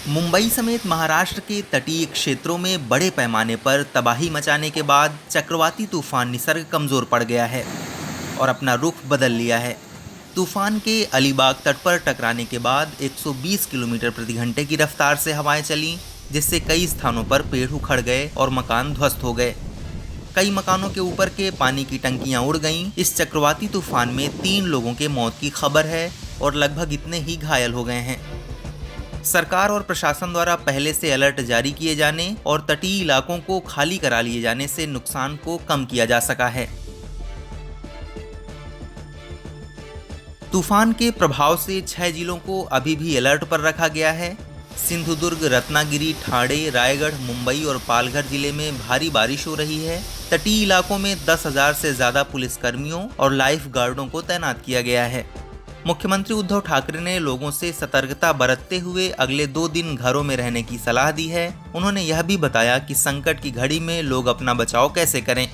मुंबई समेत महाराष्ट्र के तटीय क्षेत्रों में बड़े पैमाने पर तबाही मचाने के बाद चक्रवाती तूफान निसर्ग कमजोर पड़ गया है और अपना रुख बदल लिया है। तूफान के अलीबाग तट पर टकराने के बाद 120 किलोमीटर प्रति घंटे की रफ्तार से हवाएं चलीं, जिससे कई स्थानों पर पेड़ उखड़ गए और मकान ध्वस्त हो गए। कई मकानों के ऊपर के पानी की टंकियां उड़ गईं। इस चक्रवाती तूफान में 3 लोगों के मौत की खबर है और लगभग इतने ही घायल हो गए हैं। सरकार और प्रशासन द्वारा पहले से अलर्ट जारी किए जाने और तटीय इलाकों को खाली करा लिए जाने से नुकसान को कम किया जा सका है। तूफान के प्रभाव से 6 जिलों को अभी भी अलर्ट पर रखा गया है। सिंधुदुर्ग, रत्नागिरी, ठाणे, रायगढ़, मुंबई और पालघर जिले में भारी बारिश हो रही है। तटीय इलाकों में 10,000 से ज्यादा पुलिसकर्मियों और लाइफ गार्डों को तैनात किया गया है। मुख्यमंत्री उद्धव ठाकरे ने लोगों से सतर्कता बरतते हुए अगले 2 दिन घरों में रहने की सलाह दी है। उन्होंने यह भी बताया कि संकट की घड़ी में लोग अपना बचाव कैसे करें।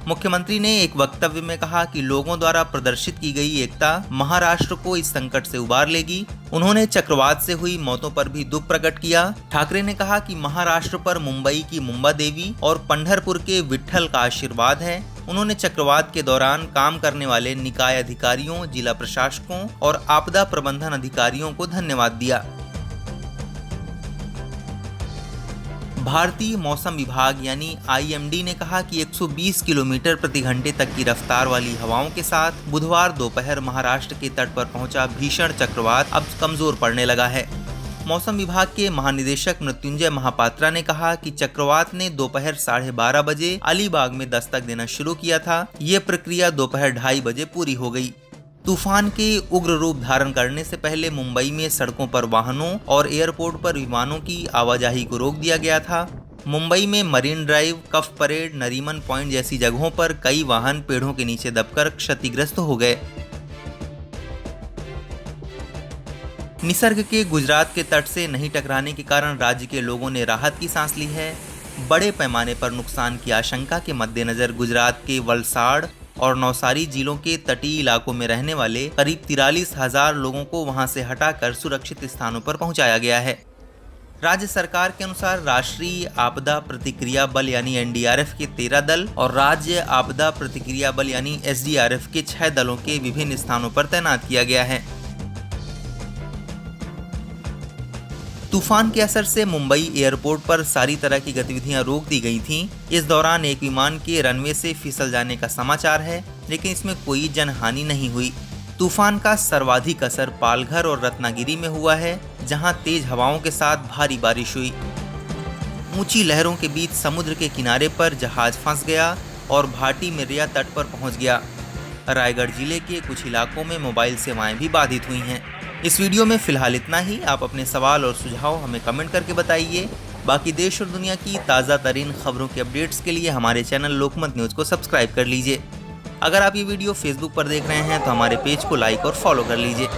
मुख्यमंत्री ने एक वक्तव्य में कहा कि लोगों द्वारा प्रदर्शित की गई एकता महाराष्ट्र को इस संकट से उबार लेगी। उन्होंने चक्रवात से हुई मौतों पर भी दुख प्रकट किया। ठाकरे ने कहा कि महाराष्ट्र पर मुंबई की मुंबा देवी और पंढरपुर के विट्ठल का आशीर्वाद है। उन्होंने चक्रवात के दौरान काम करने वाले निकाय अधिकारियों, जिला प्रशासकों और आपदा प्रबंधन अधिकारियों को धन्यवाद दिया। भारतीय मौसम विभाग यानी IMD ने कहा कि 120 किलोमीटर प्रति घंटे तक की रफ्तार वाली हवाओं के साथ बुधवार दोपहर महाराष्ट्र के तट पर पहुंचा भीषण चक्रवात अब कमजोर पड़ने लगा है। मौसम विभाग के महानिदेशक मृत्युंजय महापात्रा ने कहा कि चक्रवात ने दोपहर 12:30 बजे अलीबाग में दस्तक देना शुरू किया था। ये प्रक्रिया दोपहर 2:30 बजे पूरी हो गई। तूफान के उग्र रूप धारण करने से पहले मुंबई में सड़कों पर वाहनों और एयरपोर्ट पर विमानों की आवाजाही को रोक दिया गया था। मुंबई में मरीन ड्राइव, कफ परेड, नरीमन पॉइंट जैसी जगहों पर कई वाहन पेड़ों के नीचे दबकर क्षतिग्रस्त हो गए। निसर्ग के गुजरात के तट से नहीं टकराने के कारण राज्य के लोगों ने राहत की सांस ली है। बड़े पैमाने पर नुकसान की आशंका के मद्देनजर गुजरात के वलसाड़ और नवसारी जिलों के तटीय इलाकों में रहने वाले करीब 43,000 लोगों को वहां से हटाकर सुरक्षित स्थानों पर पहुंचाया गया है। राज्य सरकार के अनुसार राष्ट्रीय आपदा प्रतिक्रिया बल यानी NDRF के 13 दल और राज्य आपदा प्रतिक्रिया बल यानी SDRF के 6 दलों के विभिन्न स्थानों पर तैनात किया गया है। तूफान के असर से मुंबई एयरपोर्ट पर सारी तरह की गतिविधियां रोक दी गई थीं। इस दौरान एक विमान के रनवे से फिसल जाने का समाचार है, लेकिन इसमें कोई जनहानि नहीं हुई। तूफान का सर्वाधिक असर पालघर और रत्नागिरी में हुआ है, जहां तेज हवाओं के साथ भारी बारिश हुई। ऊंची लहरों के बीच समुद्र के किनारे पर जहाज फंस गया और भाटी मिर्या तट पर पहुंच गया। रायगढ़ जिले के कुछ इलाकों में मोबाइल सेवाएं भी बाधित हुई हैं। इस वीडियो में फिलहाल इतना ही। आप अपने सवाल और सुझाव हमें कमेंट करके बताइए। बाकी देश और दुनिया की ताज़ा तरीन खबरों के अपडेट्स के लिए हमारे चैनल लोकमत न्यूज़ को सब्सक्राइब कर लीजिए। अगर आप ये वीडियो फेसबुक पर देख रहे हैं तो हमारे पेज को लाइक और फॉलो कर लीजिए।